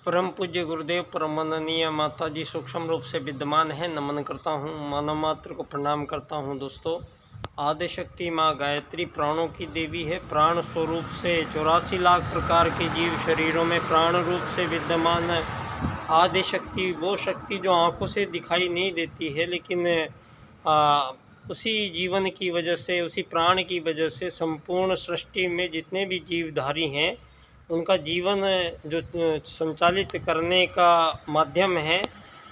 परम पूज्य गुरुदेव परम वंदनीय माता जी सूक्ष्म रूप से विद्यमान है। नमन करता हूँ, मानव मात्र को प्रणाम करता हूँ। दोस्तों, आदिशक्ति माँ गायत्री प्राणों की देवी है। प्राण स्वरूप से 84 लाख प्रकार के जीव शरीरों में प्राण रूप से विद्यमान है। आदिशक्ति वो शक्ति जो आँखों से दिखाई नहीं देती है, लेकिन उसी जीवन की वजह से, उसी प्राण की वजह से संपूर्ण सृष्टि में जितने भी जीवधारी हैं उनका जीवन जो संचालित करने का माध्यम है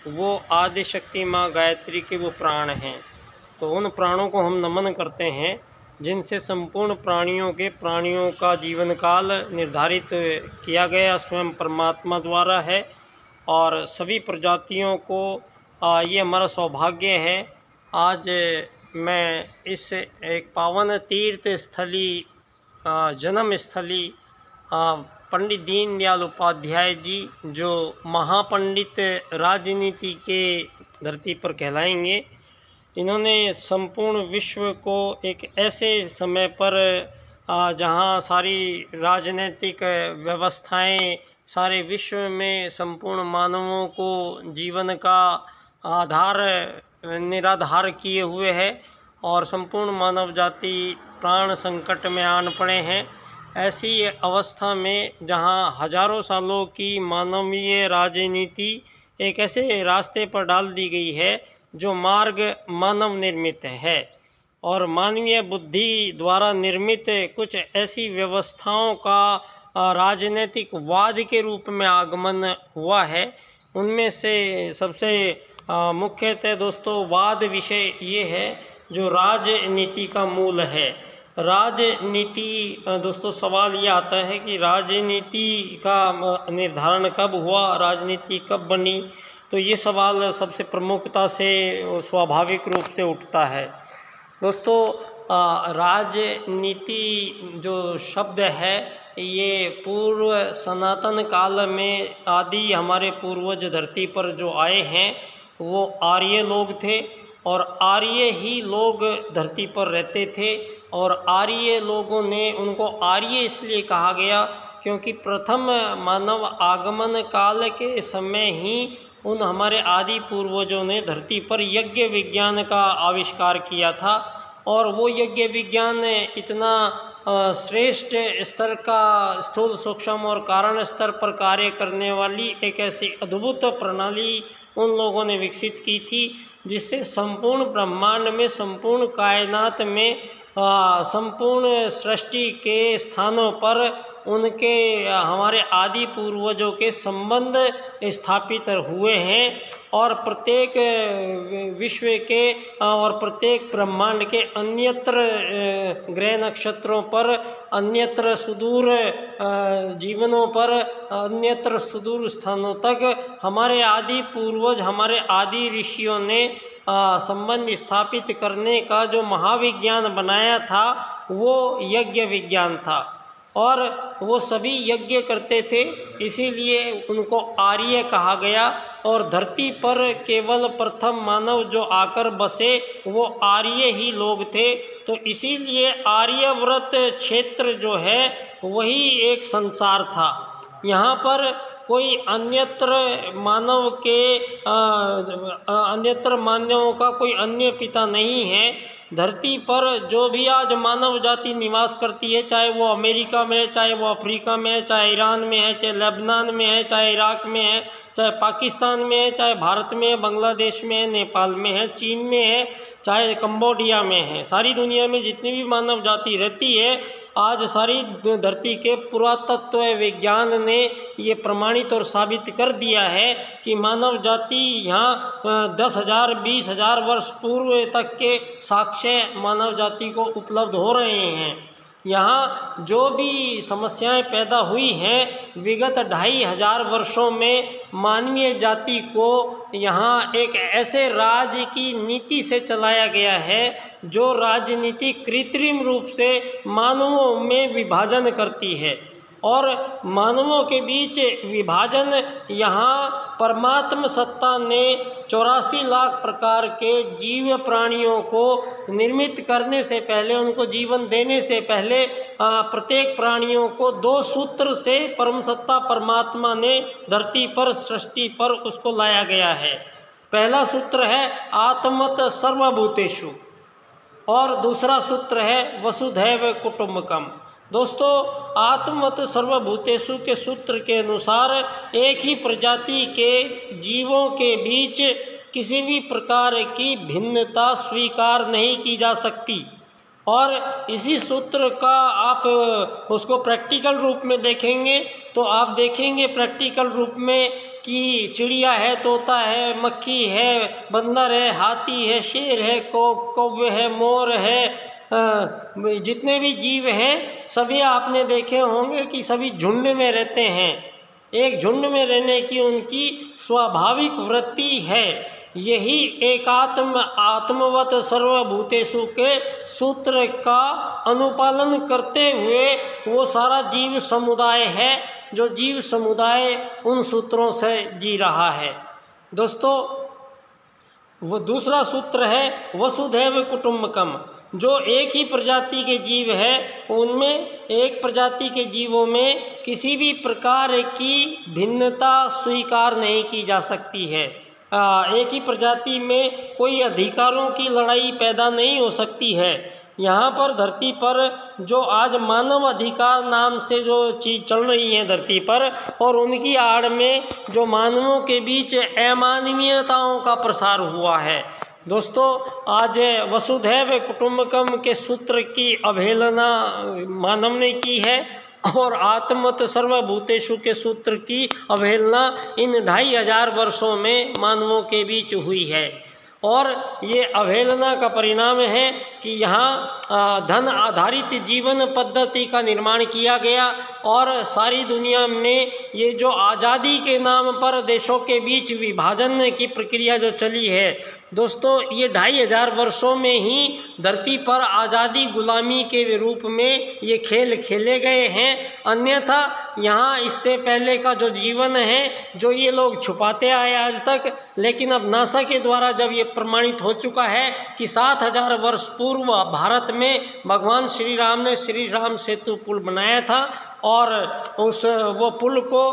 वो आदिशक्ति माँ गायत्री के वो प्राण हैं। तो उन प्राणों को हम नमन करते हैं जिनसे संपूर्ण प्राणियों का जीवन काल निर्धारित किया गया स्वयं परमात्मा द्वारा है। और सभी प्रजातियों को ये हमारा सौभाग्य है। आज मैं इस एक पावन तीर्थ स्थली जन्म स्थली पंडित दीनदयाल उपाध्याय जी, जो महापंडित राजनीति के धरती पर कहलाएंगे, इन्होंने संपूर्ण विश्व को एक ऐसे समय पर जहां सारी राजनीतिक व्यवस्थाएं सारे विश्व में संपूर्ण मानवों को जीवन का आधार निराधार किए हुए है और संपूर्ण मानव जाति प्राण संकट में आन पड़े हैं। ऐसी अवस्था में जहां हजारों सालों की मानवीय राजनीति एक ऐसे रास्ते पर डाल दी गई है जो मार्ग मानव निर्मित है और मानवीय बुद्धि द्वारा निर्मित कुछ ऐसी व्यवस्थाओं का राजनीतिक वाद के रूप में आगमन हुआ है। उनमें से सबसे मुख्यतः दोस्तों वाद विषय ये है जो राजनीति का मूल है। राजनीति दोस्तों, सवाल ये आता है कि राजनीति का निर्धारण कब हुआ, राजनीति कब बनी। तो ये सवाल सबसे प्रमुखता से स्वाभाविक रूप से उठता है। दोस्तों, राजनीति जो शब्द है ये पूर्व सनातन काल में आदि हमारे पूर्वज धरती पर जो आए हैं वो आर्य लोग थे और आर्य ही लोग धरती पर रहते थे। और आर्य लोगों ने, उनको आर्य इसलिए कहा गया क्योंकि प्रथम मानव आगमन काल के समय ही उन हमारे आदि पूर्वजों ने धरती पर यज्ञ विज्ञान का आविष्कार किया था। और वो यज्ञ विज्ञान इतना श्रेष्ठ स्तर का स्थूल सूक्ष्म और कारण स्तर पर कार्य करने वाली एक ऐसी अद्भुत प्रणाली उन लोगों ने विकसित की थी जिससे संपूर्ण ब्रह्मांड में, संपूर्ण कायनात में, संपूर्ण सृष्टि के स्थानों पर उनके हमारे आदि पूर्वजों के संबंध स्थापित हुए हैं। और प्रत्येक विश्व के और प्रत्येक ब्रह्मांड के अन्यत्र ग्रह नक्षत्रों पर, अन्यत्र सुदूर जीवनों पर, अन्यत्र सुदूर स्थानों तक हमारे आदि पूर्वज, हमारे आदि ऋषियों ने संबंध स्थापित करने का जो महाविज्ञान बनाया था वो यज्ञ विज्ञान था। और वो सभी यज्ञ करते थे, इसीलिए उनको आर्य कहा गया। और धरती पर केवल प्रथम मानव जो आकर बसे वो आर्य ही लोग थे। तो इसीलिए आर्यव्रत क्षेत्र जो है वही एक संसार था। यहाँ पर कोई अन्यत्र मानव का कोई अन्य पिता नहीं है। धरती पर जो भी आज मानव जाति निवास करती है, चाहे वो अमेरिका में है, चाहे वो अफ्रीका में है, चाहे ईरान में है, चाहे लेबनान में है, चाहे इराक में है, चाहे पाकिस्तान में है, चाहे भारत में है, बांग्लादेश में है, नेपाल में है, चीन में है, चाहे कंबोडिया में है, सारी दुनिया में जितनी भी मानव जाति रहती है, आज सारी धरती के पुरातत्व विज्ञान ने ये प्रमाणित और साबित कर दिया है कि मानव जाति यहाँ 10,000 20,000 वर्ष पूर्व तक के साक्ष्य मानव जाति को उपलब्ध हो रहे हैं। यहाँ जो भी समस्याएं पैदा हुई हैं विगत 2,500 वर्षों में मानवीय जाति को यहाँ एक ऐसे राज्य की नीति से चलाया गया है जो राजनीति कृत्रिम रूप से मानवों में विभाजन करती है। और मानवों के बीच विभाजन यहाँ परमात्म सत्ता ने 84 लाख प्रकार के जीव प्राणियों को निर्मित करने से पहले, उनको जीवन देने से पहले प्रत्येक प्राणियों को 2 सूत्र से परम सत्ता परमात्मा ने धरती पर, सृष्टि पर उसको लाया गया है। पहला सूत्र है आत्मत सर्वभूतेषु और दूसरा सूत्र है वसुधैव कुटुंबकम। दोस्तों, आत्मवत सर्वभूतेषु के सूत्र के अनुसार एक ही प्रजाति के जीवों के बीच किसी भी प्रकार की भिन्नता स्वीकार नहीं की जा सकती। और इसी सूत्र का आप उसको प्रैक्टिकल रूप में देखेंगे तो आप देखेंगे प्रैक्टिकल रूप में कि चिड़िया है, तोता है, मक्खी है, बंदर है, हाथी है, शेर है, कौवे है, मोर है, जितने भी जीव हैं सभी आपने देखे होंगे कि सभी झुंड में रहते हैं। एक झुंड में रहने की उनकी स्वाभाविक वृत्ति है। यही आत्मवत सर्वभूतेषु के सूत्र का अनुपालन करते हुए वो सारा जीव समुदाय है, जो जीव समुदाय उन सूत्रों से जी रहा है। दोस्तों, वो दूसरा सूत्र है वसुधैव कुटुंबकम। जो एक ही प्रजाति के जीव है उनमें, एक प्रजाति के जीवों में किसी भी प्रकार की भिन्नता स्वीकार नहीं की जा सकती है। एक ही प्रजाति में कोई अधिकारों की लड़ाई पैदा नहीं हो सकती है। यहाँ पर धरती पर जो आज मानव अधिकार नाम से जो चीज़ चल रही है धरती पर, और उनकी आड़ में जो मानवों के बीच अमानवीयताओं का प्रसार हुआ है। दोस्तों, आज वसुधैव कुटुंबकम के सूत्र की अवहेलना मानव ने की है और आत्मवत सर्वभूतेषु के सूत्र की अवहेलना इन 2500 वर्षों में मानवों के बीच हुई है। और ये अवहेलना का परिणाम है कि यहाँ धन आधारित जीवन पद्धति का निर्माण किया गया और सारी दुनिया में ये जो आज़ादी के नाम पर देशों के बीच विभाजन की प्रक्रिया जो चली है, दोस्तों, ये 2500 वर्षों में ही धरती पर आज़ादी गुलामी के रूप में ये खेल खेले गए हैं। अन्यथा यहाँ इससे पहले का जो जीवन है जो ये लोग छुपाते आए आज तक, लेकिन अब नासा के द्वारा जब ये प्रमाणित हो चुका है कि 7000 वर्ष पूर्व भारत में भगवान श्री राम ने श्री राम सेतु पुल बनाया था और वो पुल को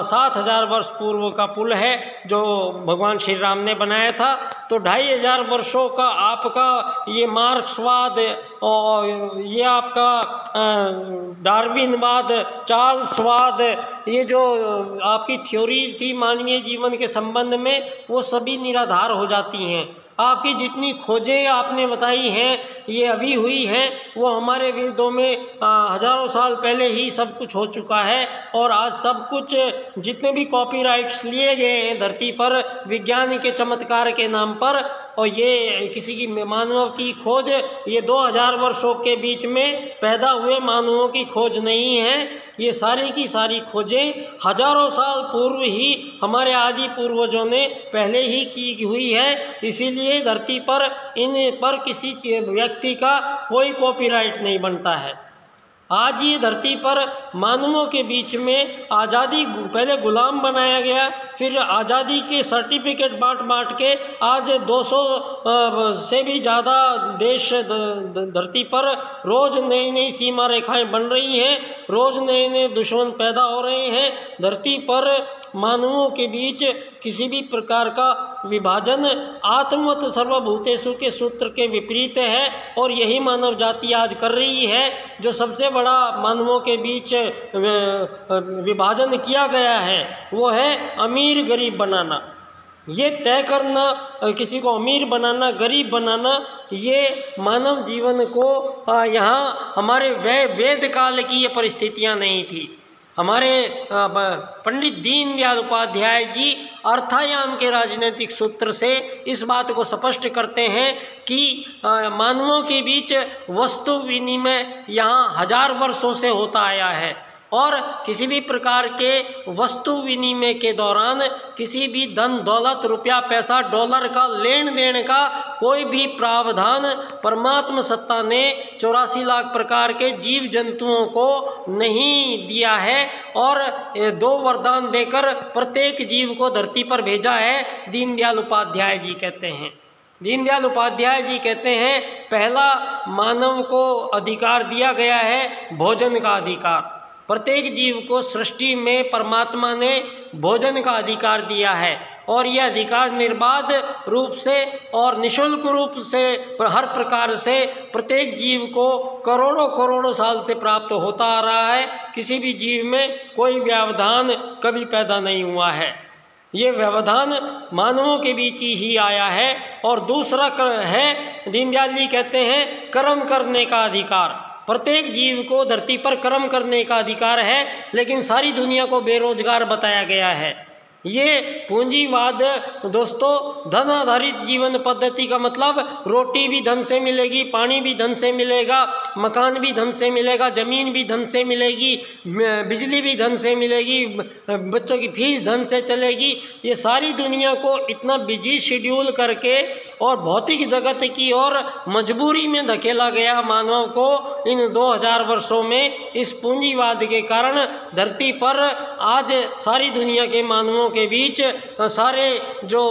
7000 वर्ष पूर्व का पुल है जो भगवान श्री राम ने बनाया था। तो 2500 वर्षों का आपका ये मार्क्सवाद और ये आपका डार्विनवाद, चार्ल्सवाद, ये जो आपकी थ्योरीज थी मानवीय जीवन के संबंध में, वो सभी निराधार हो जाती हैं। आपकी जितनी खोजें आपने बताई हैं ये अभी हुई हैं, वो हमारे वेदों में हजारों साल पहले ही सब कुछ हो चुका है। और आज सब कुछ जितने भी कॉपीराइट्स लिए गए हैं धरती पर विज्ञान के चमत्कार के नाम पर, और ये किसी की मानव की खोज, ये 2000 वर्षों के बीच में पैदा हुए मानवों की खोज नहीं है। ये सारी की सारी खोजें हजारों साल पूर्व ही हमारे आदि पूर्वजों ने पहले ही की हुई है। इसीलिए धरती पर इन पर किसी व्यक्ति का कोई कॉपीराइट नहीं बनता है। आज ये धरती पर मानवों के बीच में आज़ादी, पहले गुलाम बनाया गया, फिर आज़ादी के सर्टिफिकेट बांट के आज 200 से भी ज़्यादा देश धरती पर रोज़ नई नई सीमा रेखाएं बन रही हैं, रोज़ नए नए दुश्मन पैदा हो रहे हैं। धरती पर मानवों के बीच किसी भी प्रकार का विभाजन आत्मवत सर्वभूतेषु के सूत्र के विपरीत है और यही मानव जाति आज कर रही है। जो सबसे बड़ा मानवों के बीच विभाजन किया गया है वो है अमीर गरीब बनाना। ये तय करना, किसी को अमीर बनाना, गरीब बनाना, ये मानव जीवन को यहाँ हमारे वेद काल की ये परिस्थितियाँ नहीं थी। हमारे पंडित दीनदयाल उपाध्याय जी अर्थायाम के राजनीतिक सूत्र से इस बात को स्पष्ट करते हैं कि मानवों के बीच वस्तु विनिमय यहाँ 1000 वर्षों से होता आया है। और किसी भी प्रकार के वस्तु विनिमय के दौरान किसी भी धन दौलत रुपया पैसा डॉलर का लेन देन का कोई भी प्रावधान परमात्मा सत्ता ने 84 लाख प्रकार के जीव जंतुओं को नहीं दिया है और 2 वरदान देकर प्रत्येक जीव को धरती पर भेजा है। दीनदयाल उपाध्याय जी कहते हैं, दीनदयाल उपाध्याय जी कहते हैं, पहला मानव को अधिकार दिया गया है भोजन का अधिकार। प्रत्येक जीव को सृष्टि में परमात्मा ने भोजन का अधिकार दिया है और यह अधिकार निर्बाध रूप से और निःशुल्क रूप से हर प्रकार से प्रत्येक जीव को करोड़ों करोड़ों साल से प्राप्त होता आ रहा है। किसी भी जीव में कोई व्यवधान कभी पैदा नहीं हुआ है। ये व्यवधान मानवों के बीच ही आया है। और दूसरा है, दीनदयाल जी कहते हैं, कर्म करने का अधिकार। प्रत्येक जीव को धरती पर कर्म करने का अधिकार है, लेकिन सारी दुनिया को बेरोजगार बताया गया है। ये पूंजीवाद दोस्तों, धन आधारित जीवन पद्धति का मतलब रोटी भी धन से मिलेगी, पानी भी धन से मिलेगा, मकान भी धन से मिलेगा, ज़मीन भी धन से मिलेगी, बिजली भी धन से मिलेगी, बच्चों की फीस धन से चलेगी। ये सारी दुनिया को इतना बिजी शेड्यूल करके और भौतिक जगत की और मजबूरी में धकेला गया मानव को इन 2000 वर्षों में। इस पूंजीवाद के कारण धरती पर आज सारी दुनिया के मानवों के बीच सारे जो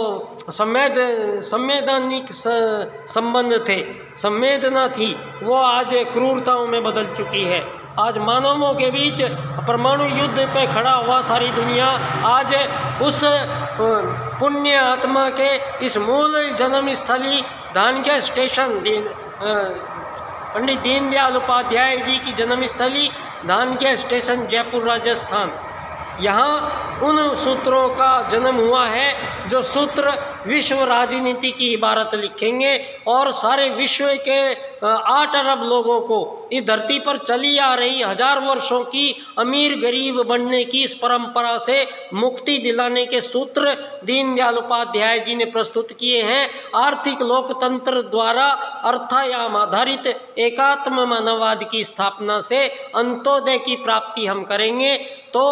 संवैधानिक संबंध थे, संवेदना थी, वो आज क्रूरताओं में बदल चुकी है। आज मानवों के बीच परमाणु युद्ध पे खड़ा हुआ सारी दुनिया आज उस पुण्य आत्मा के इस मूल जन्म स्थली धानक्या स्टेशन, पंडित दीनदयाल उपाध्याय जी की जन्मस्थली धानक्या स्टेशन, जयपुर राजस्थान, यहाँ उन सूत्रों का जन्म हुआ है जो सूत्र विश्व राजनीति की इबारत लिखेंगे और सारे विश्व के 8 अरब लोगों को इस धरती पर चली आ रही 1000 वर्षों की अमीर गरीब बनने की इस परंपरा से मुक्ति दिलाने के सूत्र दीनदयाल उपाध्याय जी ने प्रस्तुत किए हैं। आर्थिक लोकतंत्र द्वारा अर्थायाम आधारित एकात्म मानववाद की स्थापना से अंत्योदय की प्राप्ति हम करेंगे तो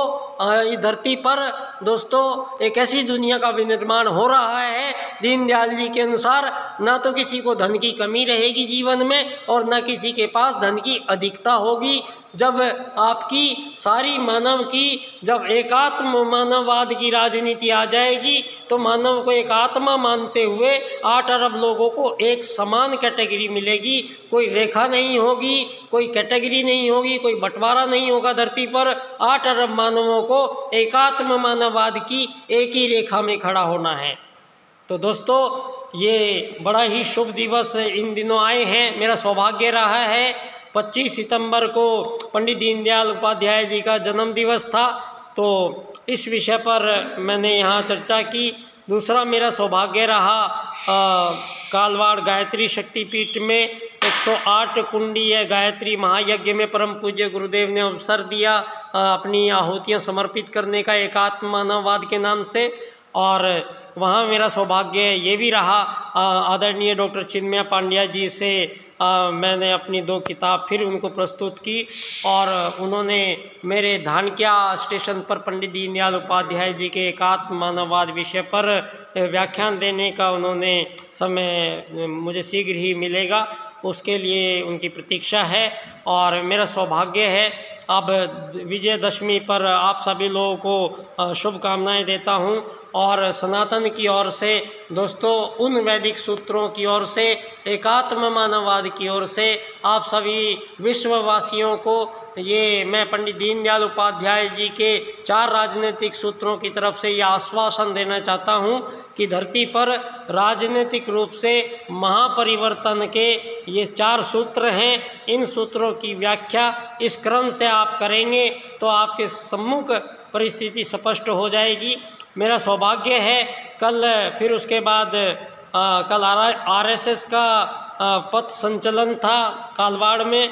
इस धरती पर दोस्तों एक ऐसी दुनिया का विनिर्माण हो रहा है। दीनदयाल जी के अनुसार ना तो किसी को धन की कमी रहेगी जीवन में और ना किसी के पास धन की अधिकता होगी। जब आपकी सारी मानव की जब एकात्म मानववाद की राजनीति आ जाएगी तो मानव को एक आत्मा मानते हुए 8 अरब लोगों को एक समान कैटेगरी मिलेगी। कोई रेखा नहीं होगी, कोई कैटेगरी नहीं होगी, कोई बंटवारा नहीं होगा। धरती पर 8 अरब मानवों को एकात्म मानववाद की एक ही रेखा में खड़ा होना है। तो दोस्तों ये बड़ा ही शुभ दिवस इन दिनों आए हैं। मेरा सौभाग्य रहा है 25 सितंबर को पंडित दीनदयाल उपाध्याय जी का जन्म दिवस था, तो इस विषय पर मैंने यहाँ चर्चा की। दूसरा मेरा सौभाग्य रहा कालवाड़ गायत्री शक्तिपीठ में 108 कुंडीय गायत्री महायज्ञ में परम पूज्य गुरुदेव ने अवसर दिया अपनी आहुतियाँ समर्पित करने का एकात्म मानववाद के नाम से। और वहाँ मेरा सौभाग्य ये भी रहा आदरणीय डॉक्टर चिन्मय पांड्या जी से मैंने अपनी 2 किताब फिर उनको प्रस्तुत की और उन्होंने मेरे धानक्या स्टेशन पर पंडित दीनदयाल उपाध्याय जी के एकात्म मानववाद विषय पर व्याख्यान देने का उन्होंने समय मुझे शीघ्र ही मिलेगा, उसके लिए उनकी प्रतीक्षा है। और मेरा सौभाग्य है अब विजयदशमी पर आप सभी लोगों को शुभकामनाएं देता हूं और सनातन की ओर से दोस्तों उन वैदिक सूत्रों की ओर से एकात्म मानववाद की ओर से आप सभी विश्ववासियों को ये मैं पंडित दीनदयाल उपाध्याय जी के 4 राजनीतिक सूत्रों की तरफ से ये आश्वासन देना चाहता हूँ कि धरती पर राजनीतिक रूप से महापरिवर्तन के ये 4 सूत्र हैं। इन सूत्रों की व्याख्या इस क्रम से आप करेंगे तो आपके सम्मुख परिस्थिति स्पष्ट हो जाएगी। मेरा सौभाग्य है कल फिर उसके बाद कल आरएसएस का पथ संचलन था कालवाड़ में